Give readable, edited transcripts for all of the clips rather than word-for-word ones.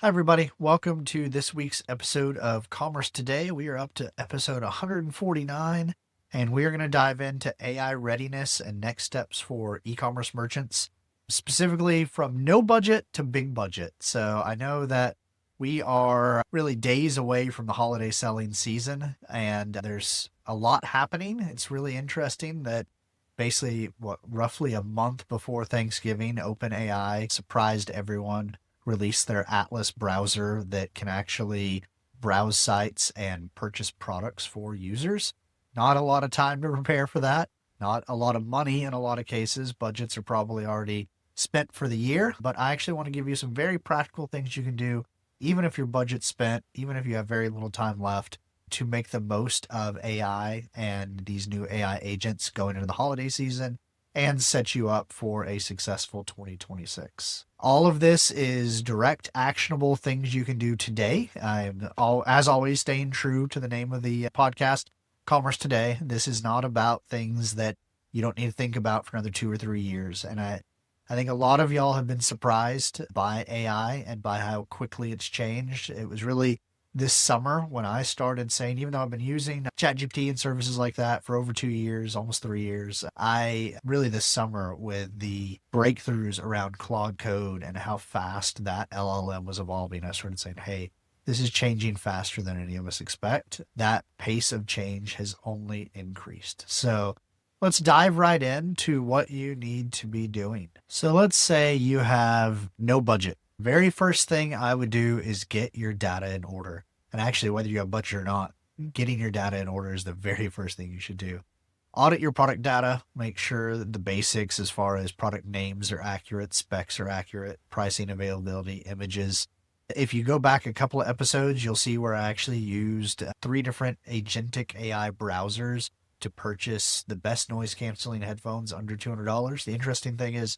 Hi, everybody. Welcome to this week's episode of Commerce Today. We are up to episode 149, and we are going to dive into AI readiness and next steps for e-commerce merchants, specifically from no budget to big budget. So I know that we are really days away from the holiday selling season, and there's a lot happening. It's really interesting that basically, roughly a month before Thanksgiving, OpenAI surprised everyone, released their Atlas browser that can actually browse sites and purchase products for users. Not a lot of time to prepare for that. Not a lot of money in a lot of cases. Budgets are probably already spent for the year, but I actually want to give you some very practical things you can do, even if your budget's spent, even if you have very little time left, to make the most of AI and these new AI agents going into the holiday season and set you up for a successful 2026. All of this is direct, actionable things you can do today. As always, staying true to the name of the podcast, Commerce Today. This is not about things that you don't need to think about for another 2 or 3 years. And I think a lot of y'all have been surprised by AI and by how quickly it's changed. It was really this summer when I started saying, even though I've been using ChatGPT and services like that for over 2 years, almost 3 years, this summer with the breakthroughs around Claude Code and how fast that LLM was evolving, I started saying, hey, this is changing faster than any of us expect. That pace of change has only increased. So let's dive right into what you need to be doing. So let's say you have no budget. Very first thing I would do is get your data in order. And actually, whether you have budget or not, getting your data in order is the very first thing you should do. Audit your product data. Make sure that the basics as far as product names are accurate, specs are accurate, pricing, availability, images. If you go back a couple of episodes, you'll see where I actually used 3 different agentic AI browsers to purchase the best noise canceling headphones under $200. The interesting thing is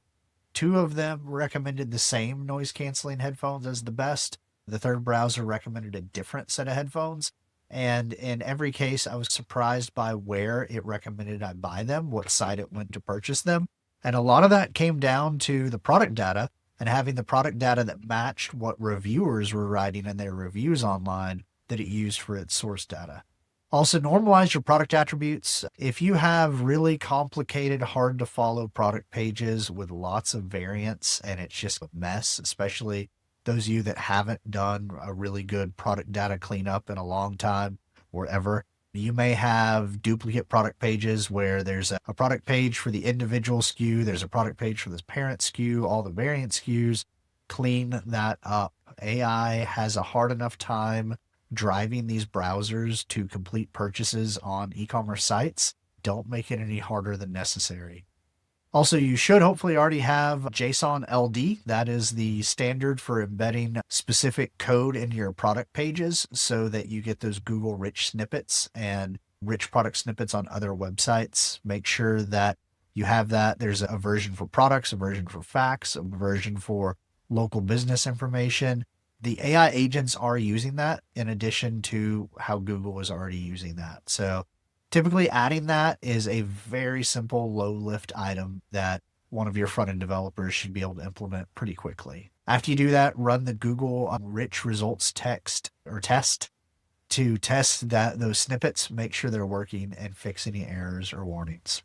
2 of them recommended the same noise canceling headphones as the best. The third browser recommended a different set of headphones. And in every case, I was surprised by where it recommended I buy them, what site it went to purchase them. And a lot of that came down to the product data and having the product data that matched what reviewers were writing in their reviews online that it used for its source data. Also, normalize your product attributes. If you have really complicated, hard to follow product pages with lots of variants and it's just a mess, especially those of you that haven't done a really good product data cleanup in a long time or ever, you may have duplicate product pages where there's a product page for the individual SKU, there's a product page for this parent SKU, all the variant SKUs. Clean that up. AI has a hard enough time driving these browsers to complete purchases on e-commerce sites. Don't make it any harder than necessary. Also, you should hopefully already have JSON LD. That is the standard for embedding specific code into your product pages so that you get those Google rich snippets and rich product snippets on other websites. Make sure that you have that. There's a version for products, a version for facts, a version for local business information. The AI agents are using that in addition to how Google is already using that. So typically adding that is a very simple low lift item that one of your front end developers should be able to implement pretty quickly. After you do that, run the Google rich results test to test those snippets, make sure they're working and fix any errors or warnings.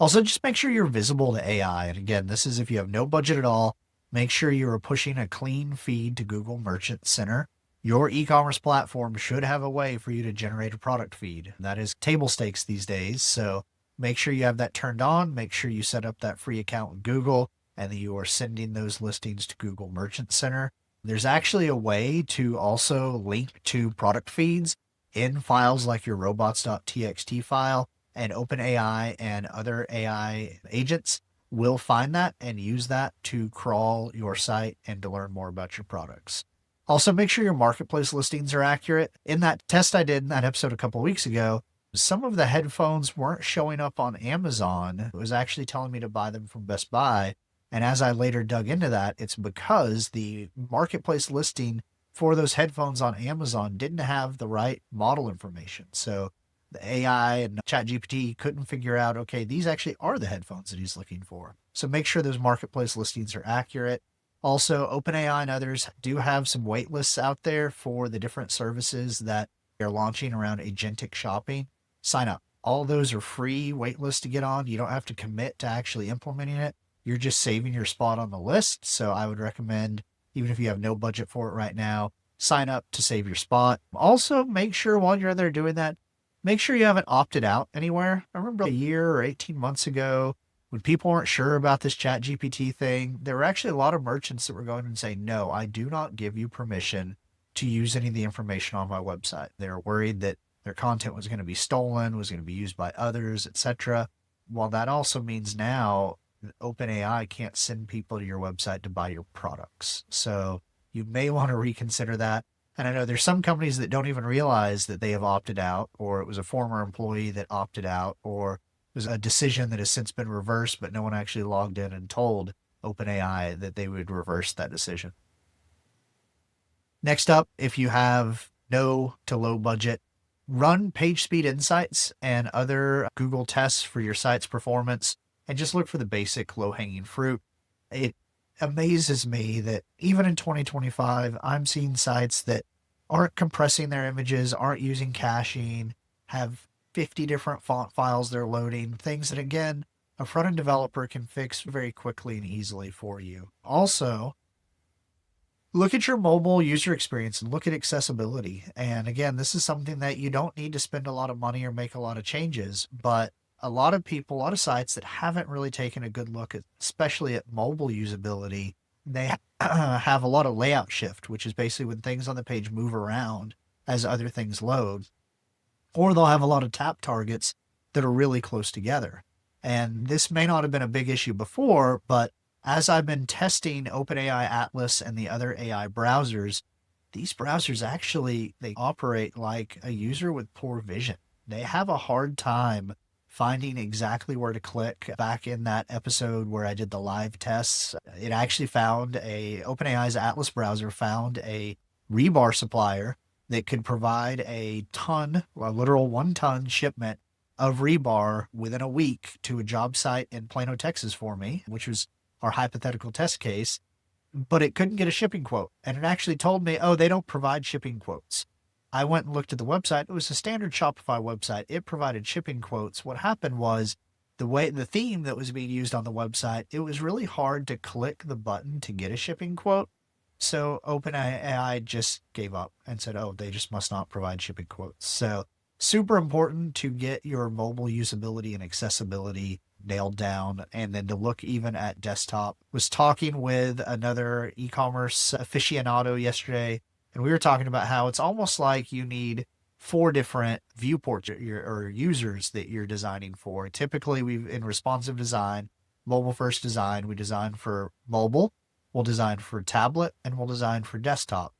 Also, just make sure you're visible to AI. And again, this is if you have no budget at all. Make sure you are pushing a clean feed to Google Merchant Center. Your e-commerce platform should have a way for you to generate a product feed. That is table stakes these days. So make sure you have that turned on. Make sure you set up that free account with Google and that you are sending those listings to Google Merchant Center. There's actually a way to also link to product feeds in files like your robots.txt file, and OpenAI and other AI agents will find that and use that to crawl your site and to learn more about your products. Also, make sure your marketplace listings are accurate. In that test I did in that episode a couple of weeks ago, some of the headphones weren't showing up on Amazon. It was actually telling me to buy them from Best Buy. And as I later dug into that, it's because the marketplace listing for those headphones on Amazon didn't have the right model information. So the AI and ChatGPT couldn't figure out, okay, these actually are the headphones that he's looking for. So make sure those marketplace listings are accurate. Also, OpenAI and others do have some wait lists out there for the different services that they're launching around agentic shopping. Sign up. All those are free wait lists to get on. You don't have to commit to actually implementing it. You're just saving your spot on the list. So I would recommend, even if you have no budget for it right now, sign up to save your spot. Also, make sure while you're there doing that, make sure you haven't opted out anywhere. I remember a year or 18 months ago, when people weren't sure about this chat GPT thing, there were actually a lot of merchants that were going and saying, no, I do not give you permission to use any of the information on my website. They were worried that their content was going to be stolen, was going to be used by others, etc. Well, that also means now OpenAI can't send people to your website to buy your products. So you may want to reconsider that. And I know there's some companies that don't even realize that they have opted out, or it was a former employee that opted out, or was a decision that has since been reversed, but no one actually logged in and told OpenAI that they would reverse that decision. Next up, if you have no to low budget, run page speed insights and other Google tests for your site's performance, and just look for the basic low-hanging fruit. It amazes me that even in 2025, I'm seeing sites that aren't compressing their images, aren't using caching, have 50 different font files they're loading, things that, again, a front-end developer can fix very quickly and easily for you. Also, look at your mobile user experience and look at accessibility. And again, this is something that you don't need to spend a lot of money or make a lot of changes, but a lot of people, a lot of sites that haven't really taken a good look at, especially at mobile usability, they have a lot of layout shift, which is basically when things on the page move around as other things load. Or they'll have a lot of tap targets that are really close together. And this may not have been a big issue before, but as I've been testing OpenAI Atlas and the other AI browsers, these browsers actually, they operate like a user with poor vision. They have a hard time finding exactly where to click. Back in that episode where I did the live tests, it actually found OpenAI's Atlas browser found a rebar supplier that could provide a literal 1 ton shipment of rebar within a week to a job site in Plano, Texas for me, which was our hypothetical test case, but it couldn't get a shipping quote. And it actually told me, oh, they don't provide shipping quotes. I went and looked at the website. It was a standard Shopify website. It provided shipping quotes. What happened was the theme that was being used on the website, it was really hard to click the button to get a shipping quote. So OpenAI just gave up and said, oh, they just must not provide shipping quotes. So super important to get your mobile usability and accessibility nailed down, and then to look even at desktop. Was talking with another e-commerce aficionado yesterday, and we were talking about how it's almost like you need 4 different viewports or users that you're designing for. Typically, in responsive design, mobile first design, we design for mobile, we'll design for tablet, and we'll design for desktop.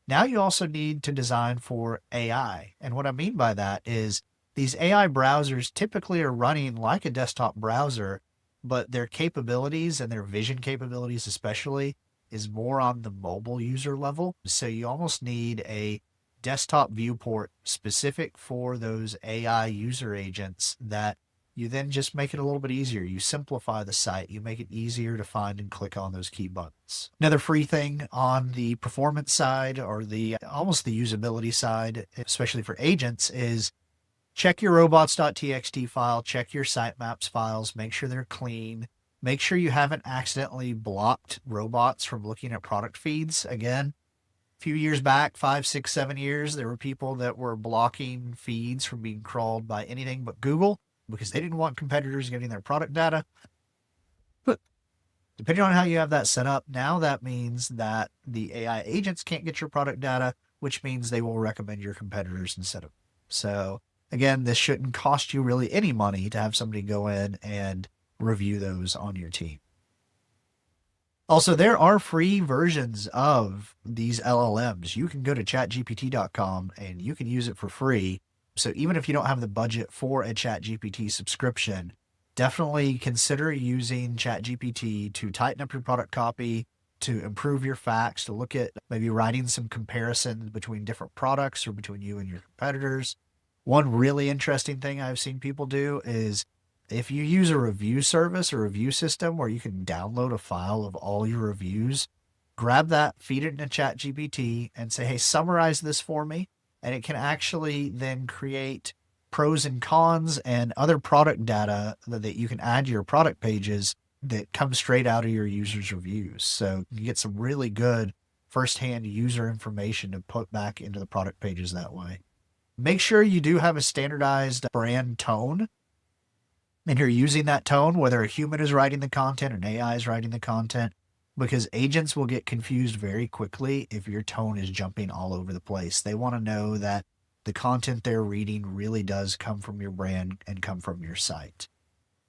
Now you also need to design for AI. And what I mean by that is these AI browsers typically are running like a desktop browser, but their capabilities and their vision capabilities especially is more on the mobile user level. So you almost need a desktop viewport specific for those AI user agents that you then just make it a little bit easier. You simplify the site. You make it easier to find and click on those key buttons. Another free thing on the performance side, or almost the usability side, especially for agents, is check your robots.txt file, check your sitemaps files, make sure they're clean. Make sure you haven't accidentally blocked robots from looking at product feeds. Again, a few years back, 5, 6, 7 years, there were people that were blocking feeds from being crawled by anything but Google, because they didn't want competitors getting their product data. But depending on how you have that set up, now that means that the AI agents can't get your product data, which means they will recommend your competitors instead of. So again, this shouldn't cost you really any money to have somebody go in and review those on your team. Also, there are free versions of these LLMs. You can go to chatgpt.com and you can use it for free. So even if you don't have the budget for a ChatGPT subscription, definitely consider using ChatGPT to tighten up your product copy, to improve your facts, to look at maybe writing some comparisons between different products or between you and your competitors. One really interesting thing I've seen people do is if you use a review service or review system where you can download a file of all your reviews, grab that, feed it into ChatGPT, and say, hey, summarize this for me. And it can actually then create pros and cons and other product data that you can add to your product pages that come straight out of your users' reviews. So you get some really good firsthand user information to put back into the product pages that way. Make sure you do have a standardized brand tone, and you're using that tone, whether a human is writing the content or an AI is writing the content, because agents will get confused very quickly if your tone is jumping all over the place. They want to know that the content they're reading really does come from your brand and come from your site.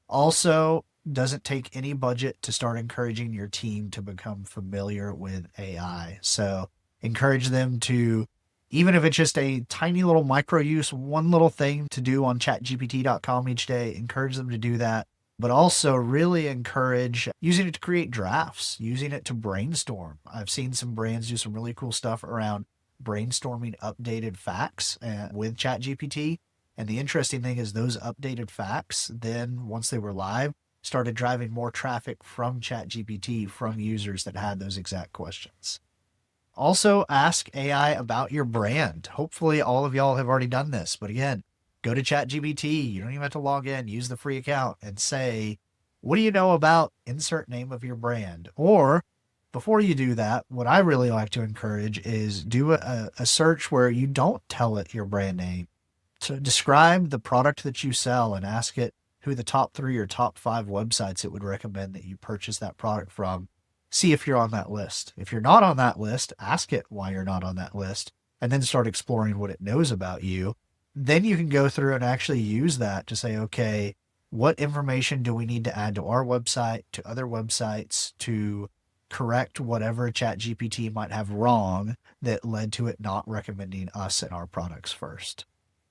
Also, doesn't take any budget to start encouraging your team to become familiar with AI. So encourage them to, even if it's just a tiny little micro use, one little thing to do on chatgpt.com each day, encourage them to do that. But also really encourage using it to create drafts, using it to brainstorm. I've seen some brands do some really cool stuff around brainstorming updated facts with ChatGPT. And the interesting thing is those updated facts, then once they were live, started driving more traffic from ChatGPT from users that had those exact questions. Also, ask AI about your brand. Hopefully all of y'all have already done this, but again, go to ChatGPT. You don't even have to log in, use the free account and say, what do you know about insert name of your brand? Or before you do that, what I really like to encourage is do a search where you don't tell it your brand name. So describe the product that you sell and ask it who the top 3 or top 5 websites it would recommend that you purchase that product from. See if you're on that list. If you're not on that list, ask it why you're not on that list, and then start exploring what it knows about you. Then you can go through and actually use that to say, okay, what information do we need to add to our website, to other websites, to correct whatever ChatGPT might have wrong that led to it not recommending us and our products first.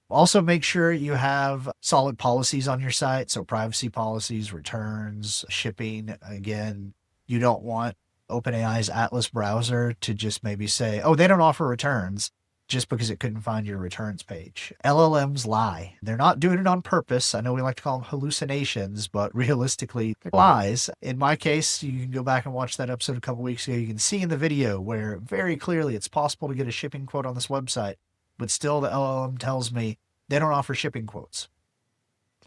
Also, make sure you have solid policies on your site. So privacy policies, returns, shipping. Again, you don't want OpenAI's Atlas browser to just maybe say, oh, they don't offer returns just because it couldn't find your returns page. LLMs lie. They're not doing it on purpose. I know we like to call them hallucinations, but realistically, they're lies. In my case, you can go back and watch that episode a couple weeks ago. You can see in the video where very clearly it's possible to get a shipping quote on this website, but still the LLM tells me they don't offer shipping quotes.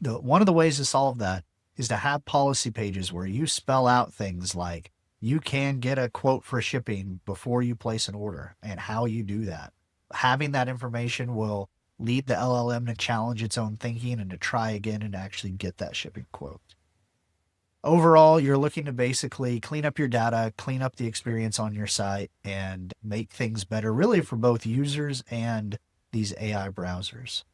One of the ways to solve that is to have policy pages where you spell out things like you can get a quote for shipping before you place an order and how you do that. Having that information will lead the LLM to challenge its own thinking and to try again and actually get that shipping quote. Overall, you're looking to basically clean up your data, clean up the experience on your site, and make things better really for both users and these AI browsers.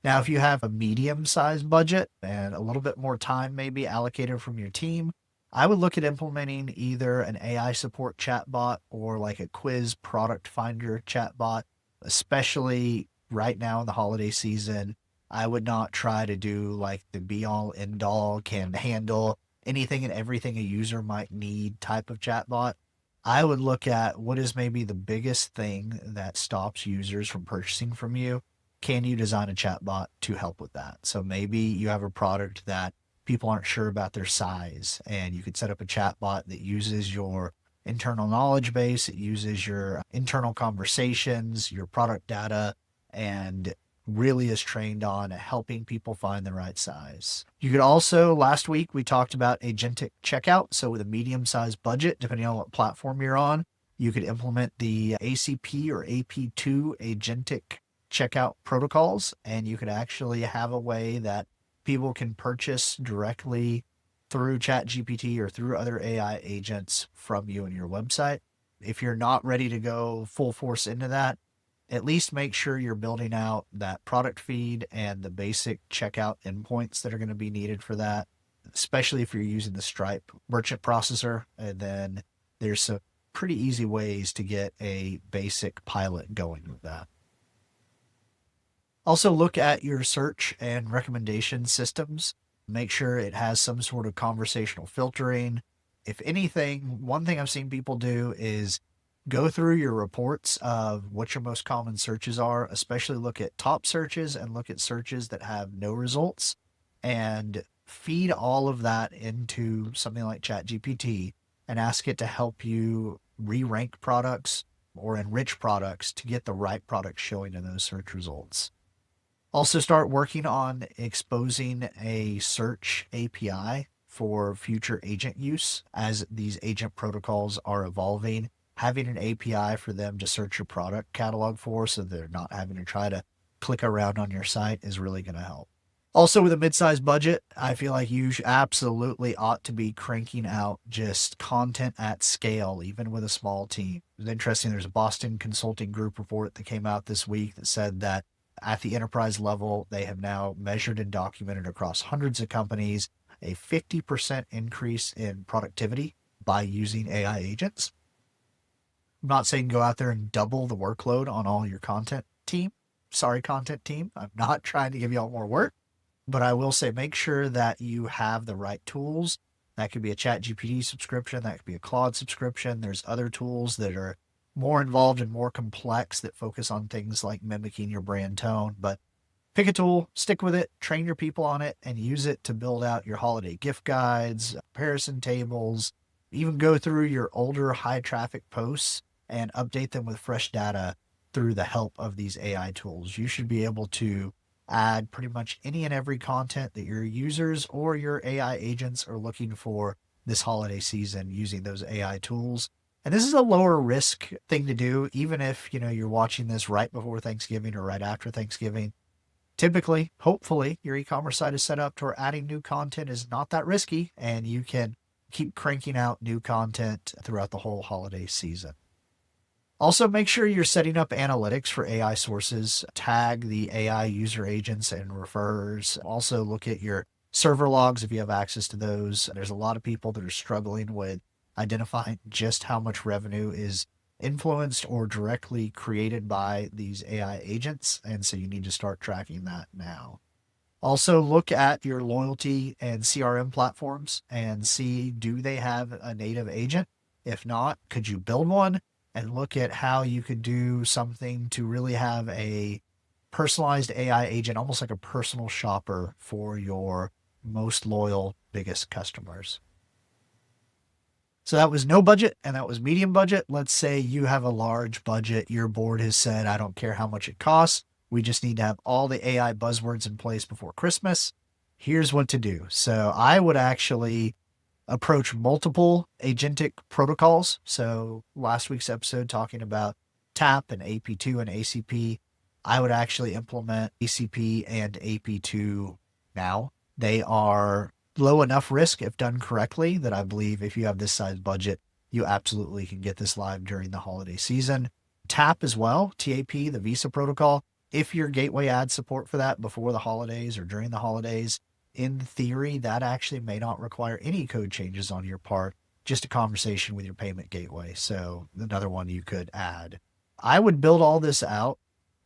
Now, if you have a medium-sized budget and a little bit more time maybe allocated from your team, I would look at implementing either an AI support chatbot or like a quiz product finder chatbot, especially right now in the holiday season. I would not try to do like the be-all, end-all, can handle anything and everything a user might need type of chatbot. I would look at what is maybe the biggest thing that stops users from purchasing from you. Can you design a chatbot to help with that? So maybe you have a product that people aren't sure about their size, and you could set up a chatbot that uses your internal knowledge base, it uses your internal conversations, your product data, and really is trained on helping people find the right size. You could also, last week we talked about agentic checkout. So with a medium-sized budget, depending on what platform you're on, you could implement the ACP or AP2 agentic checkout protocols, and you could actually have a way that people can purchase directly through ChatGPT or through other AI agents from you and your website. If you're not ready to go full force into that, at least make sure you're building out that product feed and the basic checkout endpoints that are going to be needed for that, especially if you're using the Stripe merchant processor. And then there's some pretty easy ways to get a basic pilot going with that. Also look at your search and recommendation systems. Make sure it has some sort of conversational filtering. If anything, one thing I've seen people do is go through your reports of what your most common searches are, especially look at top searches and look at searches that have no results, and feed all of that into something like ChatGPT and ask it to help you re-rank products or enrich products to get the right product showing in those search results. Also start working on exposing a search API for future agent use as these agent protocols are evolving. Having an API for them to search your product catalog for so they're not having to try to click around on your site is really going to help. Also, with a mid-sized budget, I feel like you absolutely ought to be cranking out just content at scale, even with a small team. It's interesting, there's a Boston Consulting Group report that came out this week that said that at the enterprise level, they have now measured and documented across hundreds of companies a 50% increase in productivity by using AI agents. I'm not saying go out there and double the workload on all your content team. Sorry, content team. I'm not trying to give you all more work. But I will say, make sure that you have the right tools. That could be a ChatGPT subscription. That could be a Claude subscription. There's other tools that are more involved and more complex that focus on things like mimicking your brand tone. But pick a tool, stick with it, train your people on it, and use it to build out your holiday gift guides, comparison tables, even go through your older high traffic posts and update them with fresh data through the help of these AI tools. You should be able to add pretty much any and every content that your users or your AI agents are looking for this holiday season using those AI tools. And this is a lower risk thing to do, even if, you're watching this right before Thanksgiving or right after Thanksgiving. Typically, hopefully, your e-commerce site is set up to where adding new content is not that risky, and you can keep cranking out new content throughout the whole holiday season. Also, make sure you're setting up analytics for AI sources. Tag the AI user agents and referrers. Also, look at your server logs if you have access to those. There's a lot of people that are struggling with identifying just how much revenue is influenced or directly created by these AI agents. And so you need to start tracking that now. Also, look at your loyalty and CRM platforms and see, do they have a native agent? If not, could you build one? And look at how you could do something to really have a personalized AI agent, almost like a personal shopper for your most loyal, biggest customers. So that was no budget and that was medium budget. Let's say you have a large budget. Your board has said, I don't care how much it costs. We just need to have all the AI buzzwords in place before Christmas. Here's what to do. So I would actually approach multiple agentic protocols. So last week's episode talking about TAP and AP2 and ACP, I would actually implement ACP and AP2 now. They are low enough risk if done correctly that I believe if you have this size budget, you absolutely can get this live during the holiday season. TAP as well, TAP, the Visa protocol. If your gateway adds support for that before the holidays or during the holidays, in theory, that actually may not require any code changes on your part, just a conversation with your payment gateway. So another one you could add. I would build all this out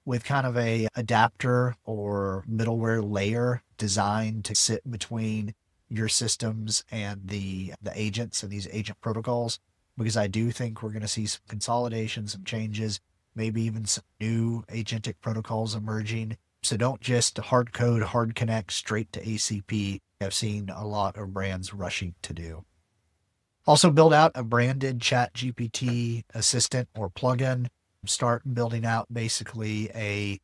with kind of a adapter or middleware layer designed to sit between your systems and the agents and these agent protocols, because I do think we're going to see some consolidation, some changes, maybe even some new agentic protocols emerging. So don't just hard code, hard connect straight to ACP. I've seen a lot of brands rushing to do. Also build out a branded ChatGPT assistant or plugin. Start building out basically a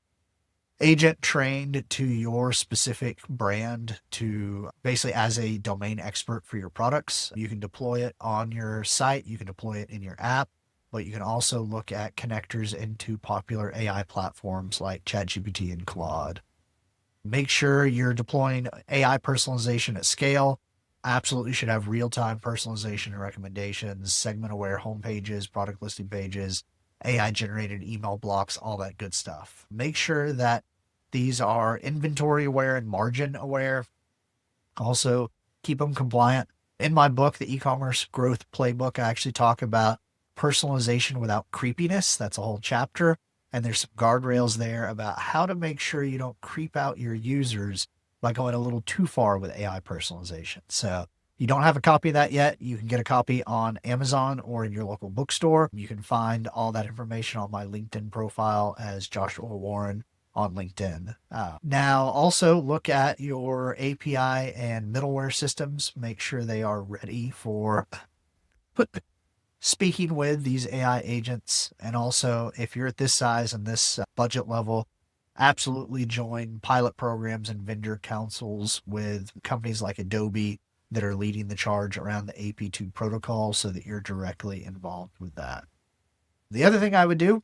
agent trained to your specific brand to basically as a domain expert for your products. You can deploy it on your site. You can deploy it in your app. But you can also look at connectors into popular AI platforms like ChatGPT and Claude. Make sure you're deploying AI personalization at scale. Absolutely should have real-time personalization and recommendations, segment-aware homepages, product listing pages, AI-generated email blocks, all that good stuff. Make sure that these are inventory-aware and margin-aware. Also, keep them compliant. In my book, the e-commerce growth playbook, I actually talk about personalization without creepiness. That's a whole chapter. And there's some guardrails there about how to make sure you don't creep out your users by going a little too far with AI personalization. So you don't have a copy of that yet. You can get a copy on Amazon or in your local bookstore. You can find all that information on my LinkedIn profile as Joshua Warren on LinkedIn. Now, also look at your API and middleware systems. Make sure they are ready for speaking with these AI agents. And also, if you're at this size and this budget level, absolutely join pilot programs and vendor councils with companies like Adobe that are leading the charge around the AP2 protocol so that you're directly involved with that. The other thing I would do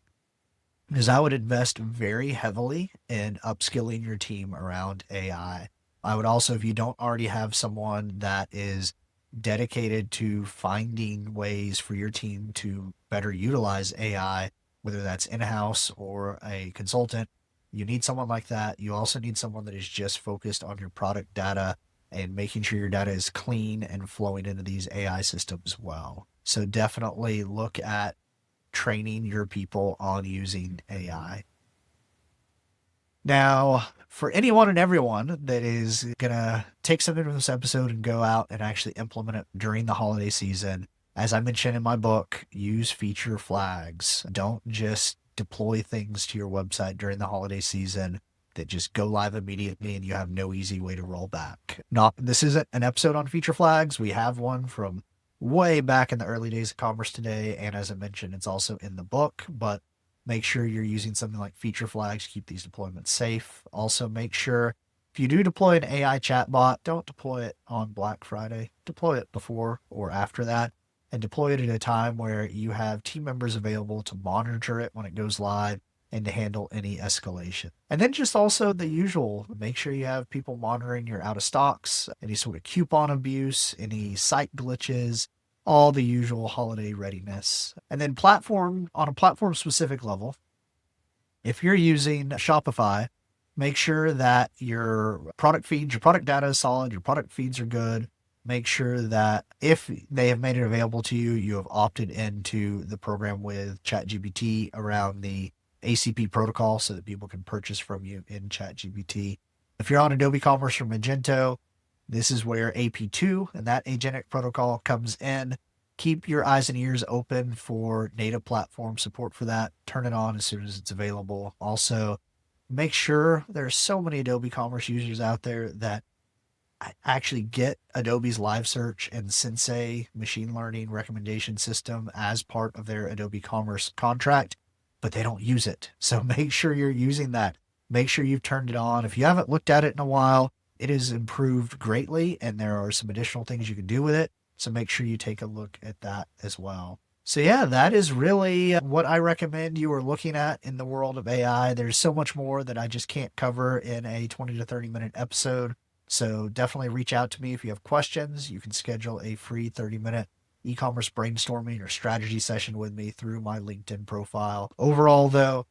is I would invest very heavily in upskilling your team around AI. I would also, if you don't already have someone that is dedicated to finding ways for your team to better utilize AI, whether that's in-house or a consultant, you need someone like that. You also need someone that is just focused on your product data and making sure your data is clean and flowing into these AI systems well. So definitely look at training your people on using AI. Now, for anyone and everyone that is going to take something from this episode and go out and actually implement it during the holiday season, as I mentioned in my book, use feature flags. Don't just deploy things to your website during the holiday season that just go live immediately and you have no easy way to roll back. This isn't an episode on feature flags. We have one from way back in the early days of Commerce Today. And as I mentioned, it's also in the book, but make sure you're using something like feature flags to keep these deployments safe. Also, make sure if you do deploy an AI chatbot, don't deploy it on Black Friday. Deploy it before or after that, and deploy it at a time where you have team members available to monitor it when it goes live and to handle any escalation. And then just also the usual, make sure you have people monitoring your out of stocks, any sort of coupon abuse, any site glitches, all the usual holiday readiness. And then on a platform specific level, if you're using Shopify, make sure that your product feeds, your product data is solid, your product feeds are good. Make sure that if they have made it available to you, you have opted into the program with ChatGPT around the ACP protocol so that people can purchase from you in ChatGPT. If you're on Adobe Commerce or Magento, this is where AP2 and that agentic protocol comes in. Keep your eyes and ears open for native platform support for that. Turn it on as soon as it's available. Also, make sure there's so many Adobe Commerce users out there that actually get Adobe's Live Search and Sensei machine learning recommendation system as part of their Adobe Commerce contract, but they don't use it. So make sure you're using that. Make sure you've turned it on. If you haven't looked at it in a while, it has improved greatly, and there are some additional things you can do with it. So make sure you take a look at that as well. So yeah, that is really what I recommend you are looking at in the world of AI. There's so much more that I just can't cover in a 20 to 30 minute episode. So definitely reach out to me if you have questions. You can schedule a free 30-minute e-commerce brainstorming or strategy session with me through my LinkedIn profile. Overall, though,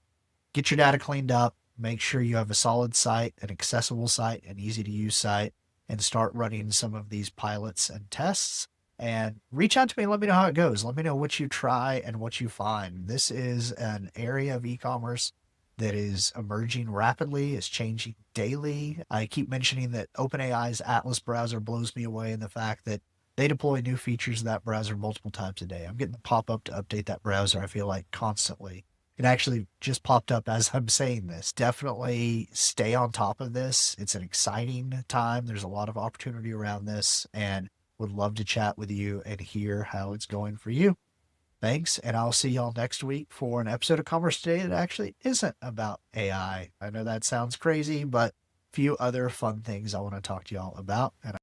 get your data cleaned up. Make sure you have a solid site, an accessible site, an easy to use site, and start running some of these pilots and tests. And reach out to me and let me know how it goes. Let me know what you try and what you find. This is an area of e-commerce that is emerging rapidly, is changing daily. I keep mentioning that OpenAI's Atlas browser blows me away in the fact that they deploy new features of that browser multiple times a day. I'm getting the pop-up to update that browser, I feel like, constantly. It actually just popped up as I'm saying this. Definitely stay on top of this. It's an exciting time. There's a lot of opportunity around this, and would love to chat with you and hear how it's going for you. Thanks, and I'll see y'all next week for an episode of Commerce Today that actually isn't about AI. I know that sounds crazy, but a few other fun things I want to talk to y'all about. And